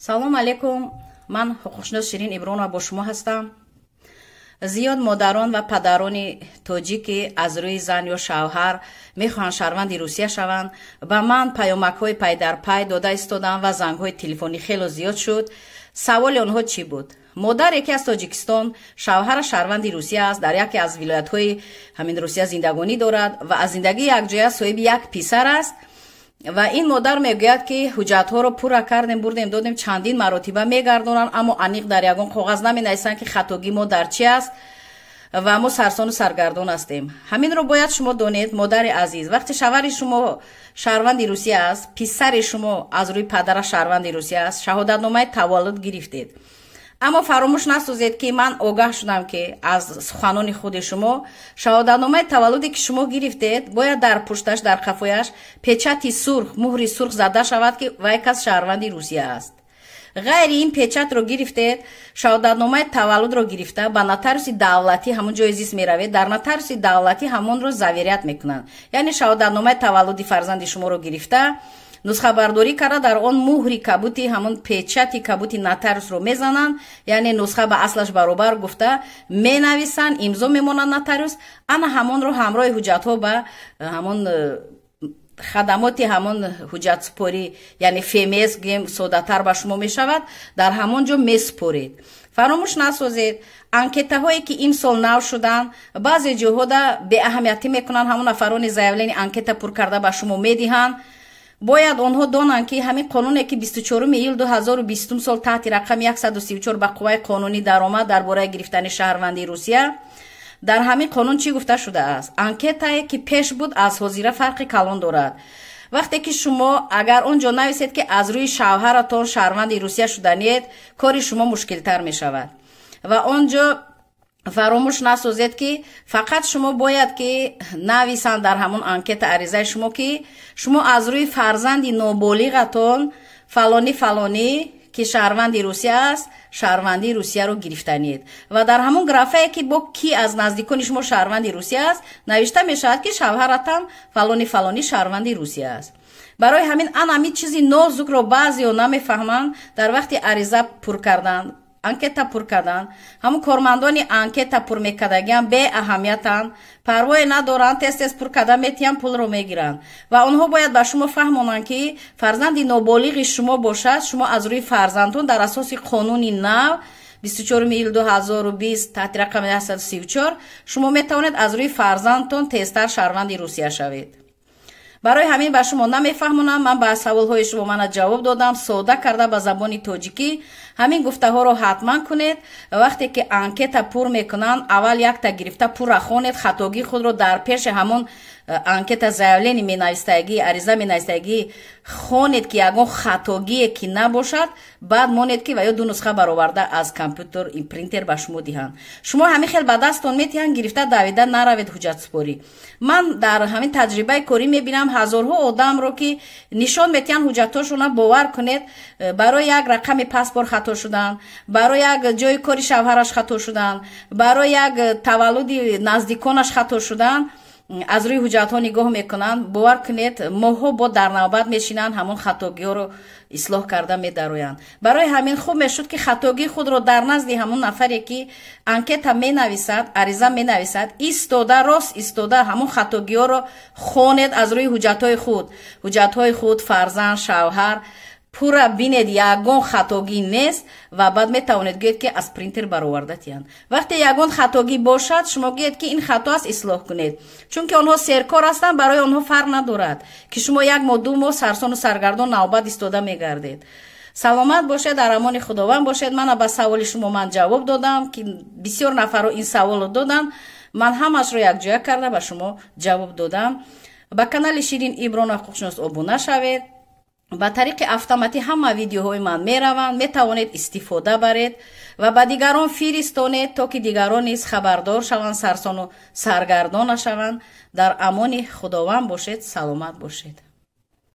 салом алейкум. ман ҳуқуқшинос Ширин Ибронова бо шумо ҳастам. зиёд модарон ва падарони тоҷикӣ аз рӯи зан ё шавҳар мехоҳанд шаҳрванди Русия шаванд. ба ман паёмакҳои пайдарпай дода истоданд ва зангҳои телефонӣ хело зиёд шуд. саволи онҳо чӣ буд? модар яке аз Тоҷикистон, шавҳараш шаҳрванди Русия аст, дар яке аз вилоятҳои ҳамин Русия зиндагонӣ дорад ва аз зиндагии якҷоя соҳиби як писар аст. ва ин модар мегӯяд ки ҳуҷҷатҳоро пурра кардем, бурдем, додем, чандин маротиба мегардонанд, аммо аниқ дар ягон қоғаз наменависанд ки хатогии мо дар чи аст ва мо сарсону саргардон ҳастем. ҳаминро бояд шумо донед, модари азиз, вақте шавҳари шумо шаҳрванди Русия аст, писари шумо аз рӯи падараш шаҳрванди Русия аст, шаҳодатномаи таваллуд гирифтед. аммо фаромӯш насозед ки ман огаҳ шудам ки аз суханони худи шумо шаҳодатномаи таваллуде ки шумо гирифтед бояд дар пушташ, дар қафояш печати сурх, муҳри сурх зада шавад ки вай кас шаҳрванди Русия аст. ғайри ин печатро гирифтед, шаҳодатномаи таваллудро гирифта ба нотариуси давлатӣ ҳамон ҷои зист меравед, дар нотариуси давлатӣ ҳамонро заверият мекунанд. яъне шаҳодатномаи таваллуди фарзанди шуморо гирифта, нусхабардорӣ карда дар он муҳри кабути ҳамон печати кабути нотариусро мезананд, яъне нусха ба аслаш баробар гуфта менависанд, имзо мемонад нотариус, ана ҳамонро ҳамроҳи ҳуҷҷатҳо ба ҳамон хадамоти ҳамон ҳуҷҷатсупорӣ, яъне фемес гем содатар ба шумо мешавад, дар ҳамон ҷо месупоред. фаромӯш насозед, анкетаҳое ки имсол нав шуданд, баъзе ҷоҳода беаҳамиятӣ мекунанд, ҳамон нафарони заявлени анкета пур карда ба шумо медиҳанд. бояд онҳо донанд ки ҳамин қонуне ки 24 июл 2020 сол таҳти рақами 134 ба қувваи қонунӣ даромад дар бораи гирифтани шаҳрванди Русия, дар ҳамин қонун чӣ гуфта шудааст? анкетае ки пеш буд аз ҳозира фарқи калон дорад. вақте ки шумо агар он ҷо нависед ки аз рӯи шавҳаратон шаҳрванди Русия шуданед, кори шумо мушкилтар мешавад. ва он ҷо фаромӯш насозед ки фақат шумо бояд ки нависанд дар ҳамон анкета аризаи шумо ки шумо аз рӯи фарзанди ноболиғатон фалони фалонӣ ки шаҳрванди Русия аст, шаҳрванди Русияро гирифтанед. ва дар ҳамон графае ки бо ки аз наздикони шумо шаҳрванди Русия аст, навишта мешавад ки шавҳаратам фалони фалонӣ шаҳрванди Русия аст. барои ҳамин анами чизи нозукро баъзеҳо намефаҳманд, дар вақти ариза пур кардан, анкета пур кардан, ҳамун кормандони анкета пур мекардагиам беаҳамиятанд, парвое надоранд, тез пур карда метиҳанд, пулро мегиранд. ва онҳо бояд ба шумо фаҳмонанд ки фарзанди ноболиғи шумо бошад, шумо аз рӯи фарзандон дар асоси қонуни нав 24 июл 2020 таҳти рақами 134 шумо метавонед аз рӯи фарзандтон тезтар шаҳрванди Русия шавед. барои ҳамин ба шумо намефаҳмонам, ман ба саволҳои шумо мана ҷавоб додам, сода карда ба забони тоҷикӣ. ҳамин гуфтаҳоро ҳатман кунед. вақте ки анкета пур мекунанд, аввал якта гирифта пурра хонед, хатогии худро дар пеши ҳамон анкета заявлени менавистагӣ, ариза менавистагӣ хонед ки ягон хатогие ки набошад, баъд монед ки ва ё ду нусха бароварда аз компютер принтер ба шумо диҳанд. шумо ҳамин хел ба дастон метиҳанд гирифта давида наравед ҳуҷҷатсупорӣ. ман дар ҳамин таҷрибаи корӣ мебинам ҳазорҳо одамро ки нишон метиҳанд ҳуҷҷатҳошона, бовар кунед, барои як рақами паспорт хато шуданд, барои як ҷои кори шавҳараш хато шуданд, барои як таваллуди наздиконаш хато шуданд, аз рӯи ҳуҷҷатҳо нигоҳ мекунанд. бовар кунед, моҳҳо бо дар навбат мешинанд, ҳамон хатогиҳоро ислоҳ карда медароянд. барои ҳамин хуб мешуд ки хатогии худро дар назди ҳамон нафаре ки анкета менависад, ариза менависад, истода, рост истода ҳамон хатогиҳоро хонед аз рӯи ҳуҷҷатҳои худ, фарзанд, шавҳар, пурра бинед ягон хатогӣ нест ва баъд метавонед гӯед ки аз принтер бароварда тиҳанд. вақте ягон хатогӣ бошад, шумо гӯед ки ин хато аст, ислоҳ кунед, чунки онҳо серкор ҳастанд. барои онҳо фарқ надорад ки шумо як моҳ ду моҳ сарсону саргардон навбат истода мегардед. саломат бошед, дар амони худованд бошед. мана ба саволи шумо ман ҷавоб додам ки бисёр нафаро ин саволро доданд, ман ҳамашро якҷоя карда ба шумо ҷавоб додам. ба канали Ширин Ибронова ҳуқуқшинос обуна шавед. ба тариқи автоматӣ ҳама видеоҳои ман мераванд, метавонед истифода баред ва ба дигарон фиристонед, то ки дигарон низ хабардор шаванд, сарсону саргардон нашаванд. дар амони худованд бошед, саломат бошед.